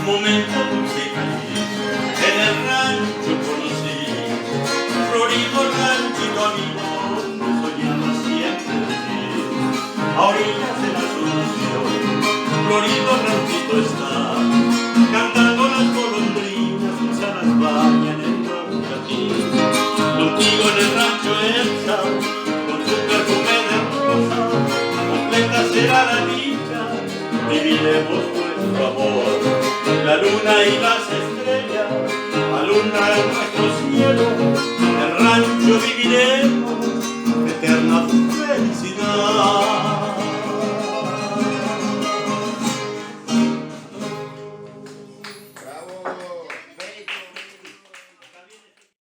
Momento dulce y feliz, en el rancho conocí, florido ranchito amigo, donde soñaba siempre de ti. A orillas de la Asunción, florido ranchito está, cantando las golondrinas, sus alas bañan el Mancatín. Contigo en el rancho hecha, con su perfume de rosa, completa será la dicha, viviremos nuestro amor. La luna y las